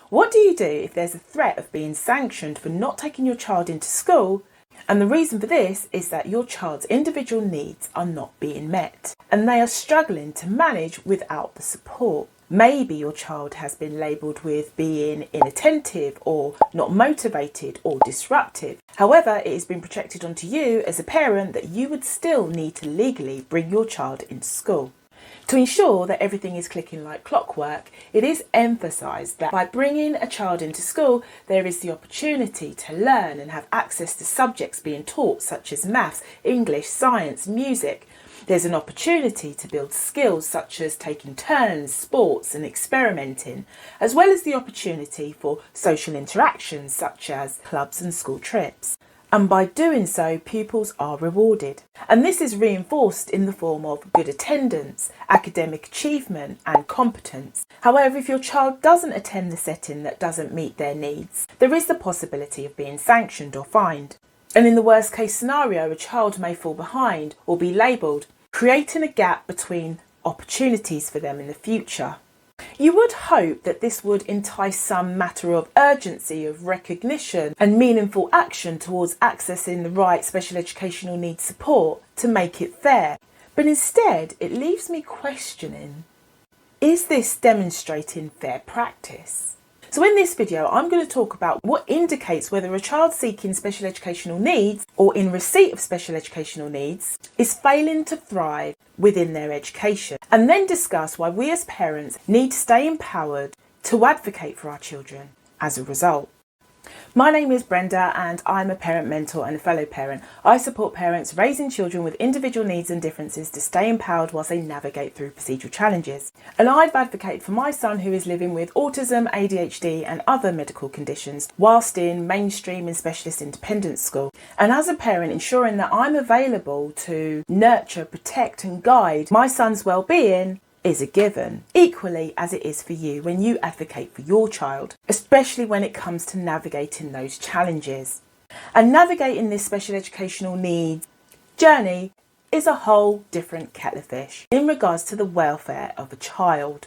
What do you do if there's a threat of being sanctioned for not taking your child into school? And the reason for this is that your child's individual needs are not being met and they are struggling to manage without the support. Maybe your child has been labelled with being inattentive or not motivated or disruptive. However, it has been projected onto you as a parent that you would still need to legally bring your child into school. To ensure that everything is clicking like clockwork, it is emphasised that by bringing a child into school, there is the opportunity to learn and have access to subjects being taught such as maths, English, science, music. There's an opportunity to build skills such as taking turns, sports and experimenting, as well as the opportunity for social interactions such as clubs and school trips. And by doing so, pupils are rewarded. And this is reinforced in the form of good attendance, academic achievement and competence. However, if your child doesn't attend the setting that doesn't meet their needs, there is the possibility of being sanctioned or fined. And in the worst case scenario, a child may fall behind or be labelled, creating a gap between opportunities for them in the future. You would hope that this would entice some matter of urgency, of recognition and meaningful action towards accessing the right special educational needs support to make it fair. But instead, it leaves me questioning, is this demonstrating fair practice? So in this video, I'm going to talk about what indicates whether a child seeking special educational needs or in receipt of special educational needs is failing to thrive within their education, and then discuss why we as parents need to stay empowered to advocate for our children as a result. My name is Brenda and I'm a parent mentor and a fellow parent. I support parents raising children with individual needs and differences to stay empowered whilst they navigate through procedural challenges. And I've advocated for my son who is living with autism, ADHD and other medical conditions whilst in mainstream and specialist independent school. And as a parent, ensuring that I'm available to nurture, protect and guide my son's well-being is a given, equally as it is for you when you advocate for your child, especially when it comes to navigating those challenges. And navigating this special educational needs journey is a whole different kettle of fish in regards to the welfare of a child.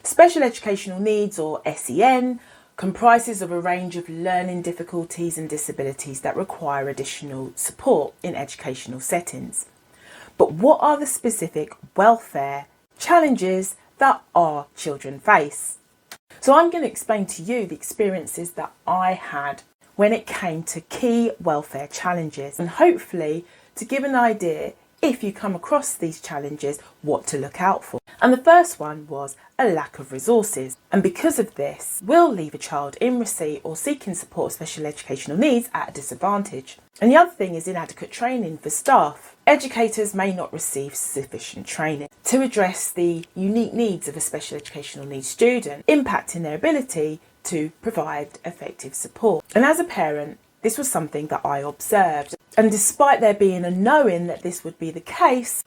Special educational needs, or SEN, comprises of a range of learning difficulties and disabilities that require additional support in educational settings. But what are the specific welfare challenges that our children face? So I'm going to explain to you the experiences that I had when it came to key welfare challenges, and hopefully to give an idea, if you come across these challenges, what to look out for. And the first one was a lack of resources, and because of this will leave a child in receipt or seeking support of special educational needs at a disadvantage. And the other thing is inadequate training for staff. Educators may not receive sufficient training to address the unique needs of a special educational needs student, impacting their ability to provide effective support. And as a parent, this was something that I observed. And despite there being a knowing that this would be the case,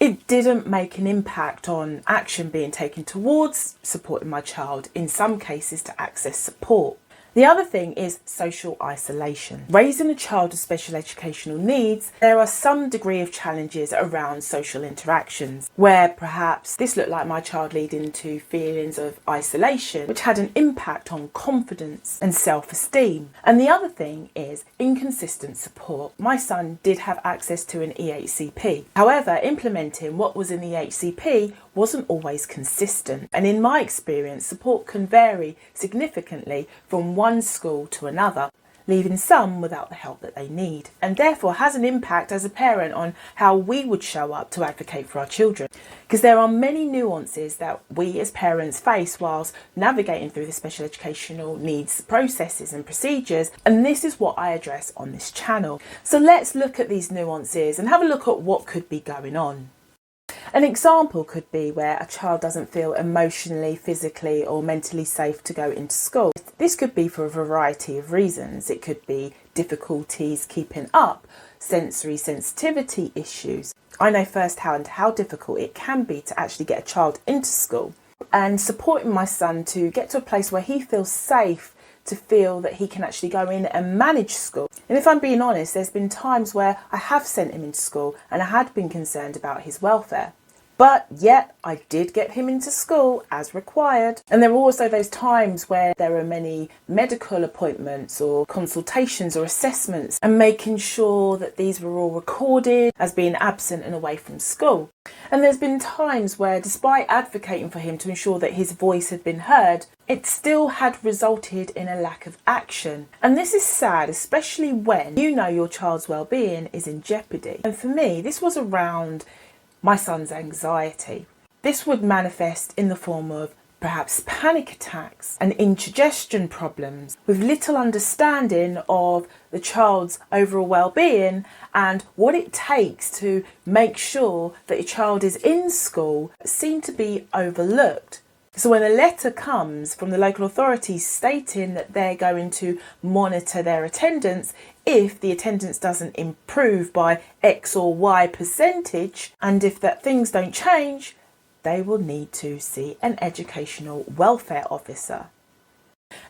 it didn't make an impact on action being taken towards supporting my child, in some cases to access support. The other thing is social isolation. Raising a child with special educational needs, there are some degree of challenges around social interactions, where perhaps this looked like my child leading to feelings of isolation, which had an impact on confidence and self-esteem. And the other thing is inconsistent support. My son did have access to an EHCP. However, implementing what was in the EHCP wasn't always consistent. And in my experience, support can vary significantly from one school to another, leaving some without the help that they need, and therefore has an impact as a parent on how we would show up to advocate for our children, because there are many nuances that we as parents face whilst navigating through the special educational needs processes and procedures, and this is what I address on this channel. So let's look at these nuances and have a look at what could be going on. An example could be where a child doesn't feel emotionally, physically or mentally safe to go into school. This could be for a variety of reasons. It could be difficulties keeping up, sensory sensitivity issues. I know firsthand how difficult it can be to actually get a child into school, and supporting my son to get to a place where he feels safe to feel that he can actually go in and manage school. And if I'm being honest, there's been times where I have sent him into school and I had been concerned about his welfare. But yet I did get him into school as required. And there were also those times where there are many medical appointments or consultations or assessments, and making sure that these were all recorded as being absent and away from school. And there's been times where, despite advocating for him to ensure that his voice had been heard, it still had resulted in a lack of action. And this is sad, especially when you know your child's well-being is in jeopardy. And for me, this was around my son's anxiety. This would manifest in the form of perhaps panic attacks and indigestion problems, with little understanding of the child's overall well-being and what it takes to make sure that your child is in school seem to be overlooked. So when a letter comes from the local authorities stating that they're going to monitor their attendance if the attendance doesn't improve by X or Y percentage, and if that things don't change, they will need to see an educational welfare officer.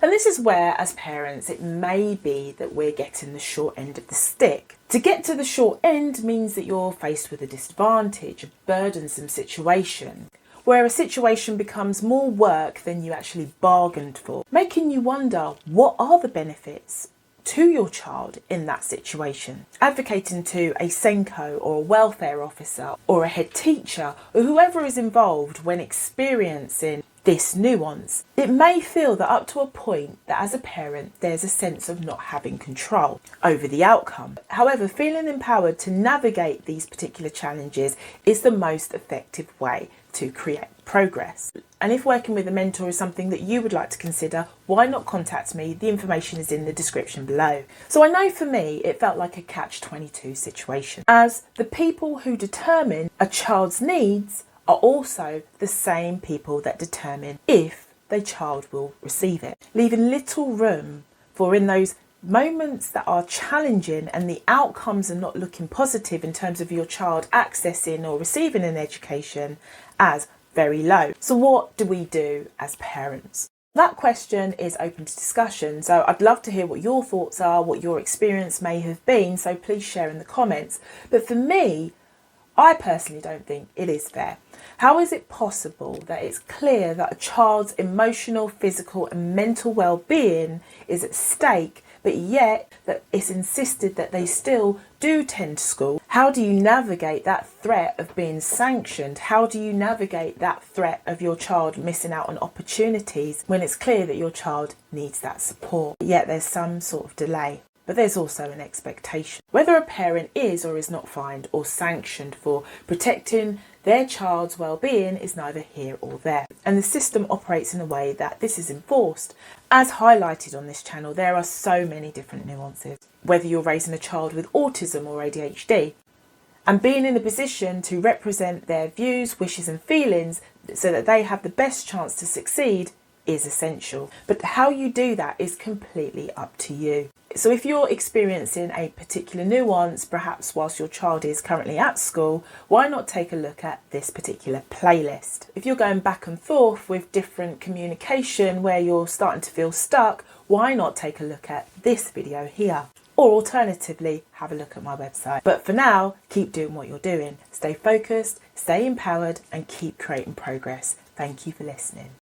And this is where, as parents, it may be that we're getting the short end of the stick. To get to the short end means that you're faced with a disadvantage, a burdensome situation, where a situation becomes more work than you actually bargained for, making you wonder, what are the benefits to your child in that situation? Advocating to a SENCO or a welfare officer or a head teacher or whoever is involved when experiencing this nuance, it may feel that up to a point that as a parent there's a sense of not having control over the outcome. However, feeling empowered to navigate these particular challenges is the most effective way to create progress. And if working with a mentor is something that you would like to consider, why not contact me? The information is in the description below. So I know for me it felt like a catch-22 situation, as the people who determine a child's needs are also the same people that determine if the child will receive it, leaving little room for, in those moments that are challenging and the outcomes are not looking positive in terms of your child accessing or receiving an education, as very low. So what do we do as parents? That question is open to discussion, so I'd love to hear what your thoughts are, what your experience may have been, so please share in the comments. But for me, I personally don't think it is fair. How is it possible that it's clear that a child's emotional, physical and mental well-being is at stake, but yet that it's insisted that they still do attend school? How do you navigate that threat of being sanctioned? How do you navigate that threat of your child missing out on opportunities when it's clear that your child needs that support, yet there's some sort of delay? But there's also an expectation. Whether a parent is or is not fined or sanctioned for protecting their child's well-being is neither here or there. And the system operates in a way that this is enforced. As highlighted on this channel, there are so many different nuances. Whether you're raising a child with autism or ADHD, and being in a position to represent their views, wishes and feelings so that they have the best chance to succeed is essential. But how you do that is completely up to you. So if you're experiencing a particular nuance, perhaps whilst your child is currently at school, why not take a look at this particular playlist? If you're going back and forth with different communication where you're starting to feel stuck, why not take a look at this video here? Or alternatively, have a look at my website. But for now, keep doing what you're doing. Stay focused, stay empowered and keep creating progress. Thank you for listening.